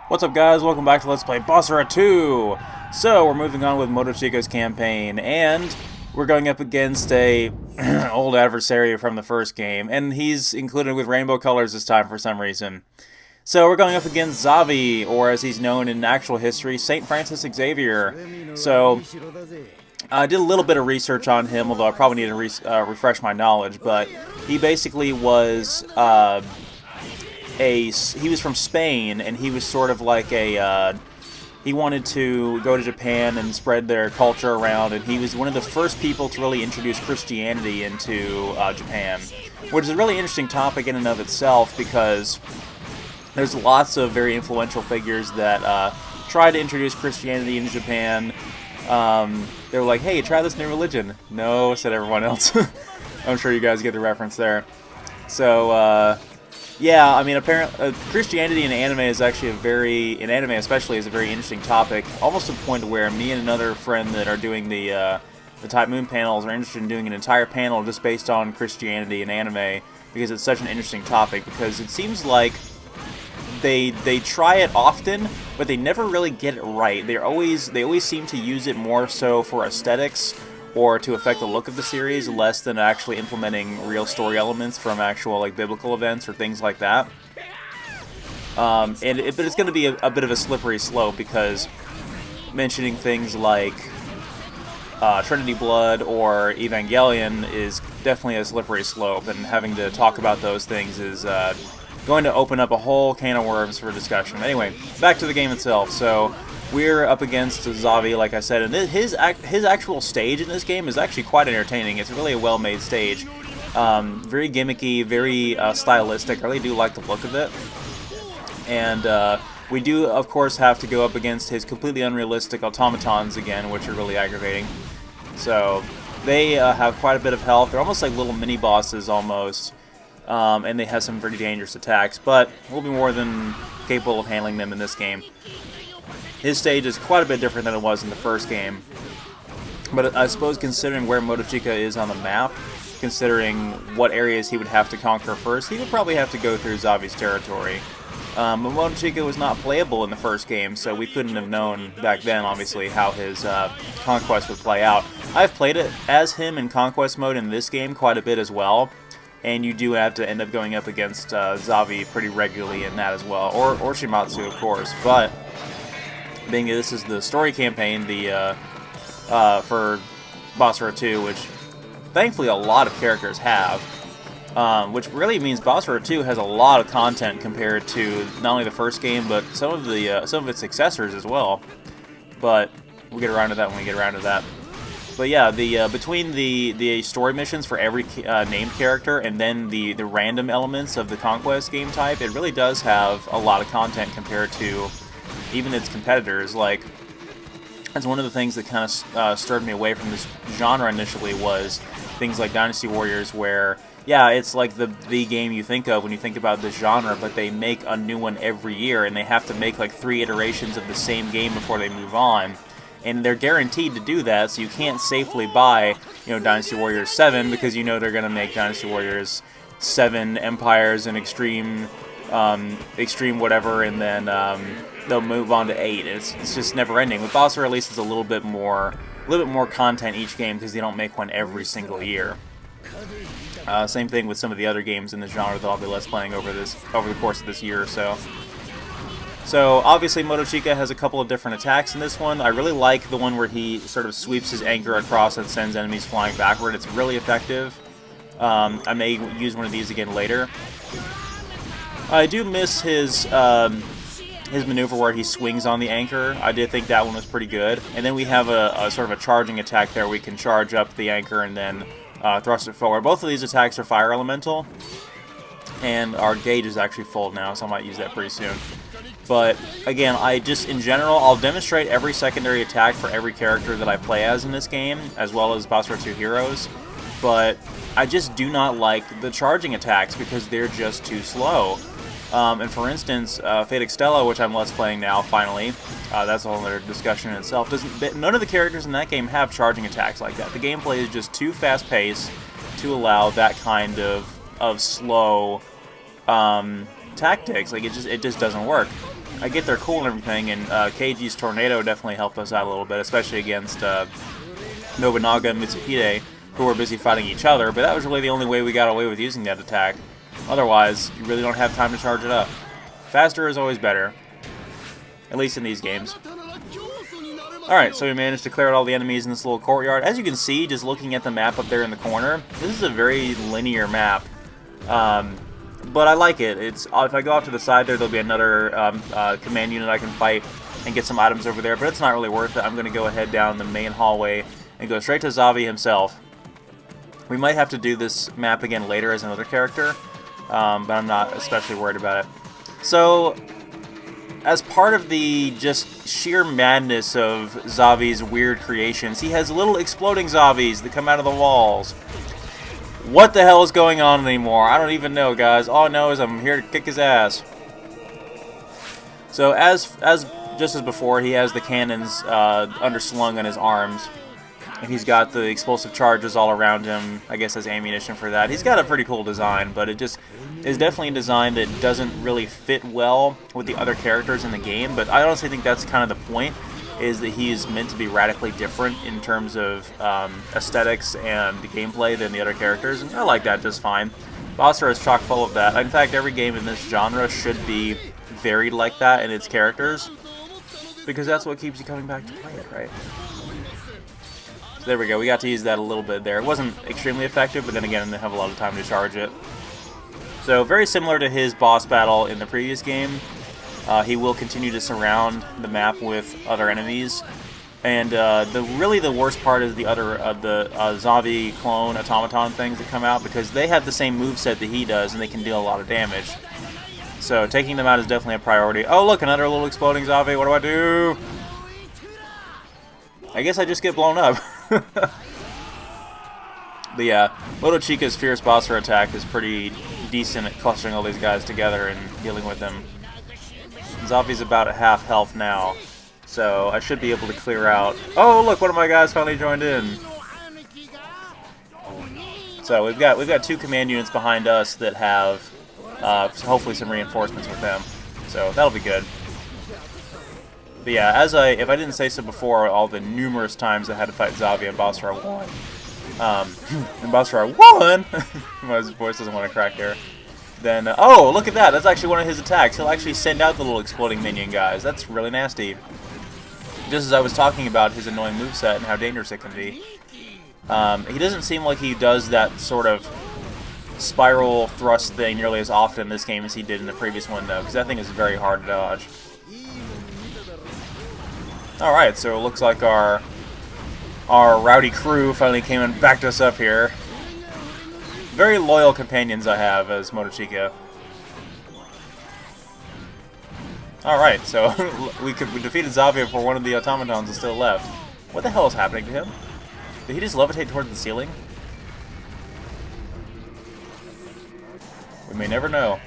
What's up, guys? Welcome back to Let's Play Basara 2! So, we're moving on with Motochika's campaign, and we're going up against a old adversary from the first game, and he's included with rainbow colors this time for some reason. So, we're going up against Xavi, or as he's known in actual history, St. Francis Xavier. So, I did a little bit of research on him, although I probably need to refresh my knowledge, but he basically was he was from Spain, and he was sort of like he wanted to go to Japan and spread their culture around, and he was one of the first people to really introduce Christianity into Japan, which is a really interesting topic in and of itself, because there's lots of very influential figures that tried to introduce Christianity into Japan. They were like, hey, try this new religion. No, said everyone else. I'm sure you guys get the reference there. So, yeah, I mean, apparently, Christianity in anime is actually in anime especially, is a very interesting topic, almost to the point where me and another friend that are doing the Type Moon panels are interested in doing an entire panel just based on Christianity in anime, because it's such an interesting topic, because it seems like they try it often, but they never really get it right. They always seem to use it more so for aesthetics, or to affect the look of the series, less than actually implementing real story elements from actual like biblical events or things like that. But it's going to be a bit of a slippery slope, because mentioning things like Trinity Blood or Evangelion is definitely a slippery slope, and having to talk about those things is going to open up a whole can of worms for discussion. Anyway, back to the game itself. So, we're up against Xavi, like I said, and his actual stage in this game is actually quite entertaining. It's really a well-made stage. Very gimmicky, very stylistic. I really do like the look of it. And we do, of course, have to go up against his completely unrealistic automatons again, which are really aggravating. So, they have quite a bit of health. They're almost like little mini-bosses, almost. And they have some pretty dangerous attacks, but we'll be more than capable of handling them in this game. His stage is quite a bit different than it was in the first game, but I suppose considering where Motochika is on the map, considering what areas he would have to conquer first, he would probably have to go through Xavi's territory. But Motochika was not playable in the first game, so we couldn't have known back then, obviously, how his conquest would play out. I've played it as him in Conquest mode in this game quite a bit as well, and you do have to end up going up against Xavi pretty regularly in that as well, or Shimatsu, of course, but being this is the story campaign, for Basara 2, which thankfully a lot of characters have, which really means Basara 2 has a lot of content compared to not only the first game, but some of its successors as well. But we'll get around to that when we get around to that. But yeah, between the story missions for every named character and then the random elements of the Conquest game type, it really does have a lot of content compared to even its competitors. Like, that's one of the things that kind of stirred me away from this genre initially, was things like Dynasty Warriors, where, yeah, it's like the game you think of when you think about this genre, but they make a new one every year, and they have to make like 3 iterations of the same game before they move on. And they're guaranteed to do that, so you can't safely buy, Dynasty Warriors 7, because you know they're going to make Dynasty Warriors 7 Empires and Extreme whatever, and then they'll move on to 8. It's just never ending. With Basara, at least, it's a little bit more content each game, because they don't make one every single year. Same thing with some of the other games in the genre that I'll be let's playing over the course of this year or so. So obviously Motochika has a couple of different attacks in this one. I really like the one where he sort of sweeps his anchor across and sends enemies flying backward. It's really effective. I may use one of these again later. I do miss his maneuver where he swings on the anchor. I did think that one was pretty good. And then we have a sort of a charging attack there. We can charge up the anchor and then thrust it forward. Both of these attacks are fire elemental, and our gauge is actually full now, so I might use that pretty soon. But again, in general, I'll demonstrate every secondary attack for every character that I play as in this game, as well as Basara 2 heroes. But I just do not like the charging attacks, because they're just too slow. And for instance, Fate Extella, which I'm let's playing now, finally, that's a whole other discussion in itself. None of the characters in that game have charging attacks like that. The gameplay is just too fast-paced to allow that kind of slow tactics. Like, it just doesn't work. I get they're cool and everything, and Keiji's Tornado definitely helped us out a little bit, especially against Nobunaga and Mitsuhide, who were busy fighting each other, but that was really the only way we got away with using that attack. Otherwise, you really don't have time to charge it up. Faster is always better, at least in these games. Alright, so we managed to clear out all the enemies in this little courtyard. As you can see, just looking at the map up there in the corner, this is a very linear map. But I like it. If I go off to the side there'll be another command unit I can fight and get some items over there, but it's not really worth it. I'm going to go ahead down the main hallway and go straight to Xavi himself. We might have to do this map again later as another character, but I'm not especially worried about it. So, as part of the just sheer madness of Xavi's weird creations, he has little exploding Xavis that come out of the walls. What the hell is going on anymore? I don't even know, guys. All I know is I'm here to kick his ass. So, just as before, he has the cannons underslung on his arms. And he's got the explosive charges all around him, I guess, as ammunition for that. He's got a pretty cool design, but it just is definitely a design that doesn't really fit well with the other characters in the game. But I honestly think that's kind of the point, is that he's meant to be radically different in terms of aesthetics and the gameplay than the other characters, and I like that just fine. Basara is chock full of that. In fact, every game in this genre should be varied like that in its characters, because that's what keeps you coming back to play it, right? There we go, we got to use that a little bit there. It wasn't extremely effective, but then again, I didn't have a lot of time to charge it. So, very similar to his boss battle in the previous game, he will continue to surround the map with other enemies. And really the worst part is the other Xavi clone automaton things that come out, because they have the same moveset that he does, and they can deal a lot of damage. So, taking them out is definitely a priority. Oh, look, another little exploding Xavi. What do I do? I guess I just get blown up. But yeah, Motochika's Fierce Basara attack is pretty decent at clustering all these guys together and dealing with them. Xavi's about at half health now, so I should be able to clear out... Oh, look, one of my guys finally joined in. So we've got two command units behind us that have hopefully some reinforcements with them, so that'll be good. But yeah, if I didn't say so before, all the numerous times I had to fight Xavi and Basara won. And Basara won! My voice doesn't want to crack there. Then, oh, look at that! That's actually one of his attacks. He'll actually send out the little exploding minion guys. That's really nasty. Just as I was talking about his annoying moveset and how dangerous it can be. He doesn't seem like he does that sort of spiral thrust thing nearly as often in this game as he did in the previous one, though, because that thing is very hard to dodge. Alright, so it looks like our rowdy crew finally came and backed us up here. Very loyal companions I have as Motochika. Alright, so we defeated Xavi before one of the automatons is still left. What the hell is happening to him? Did he just levitate towards the ceiling? We may never know.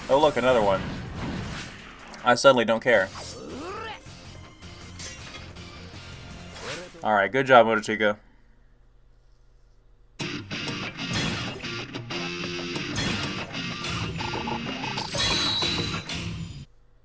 Oh look, another one. I suddenly don't care. Alright, good job, Motochika.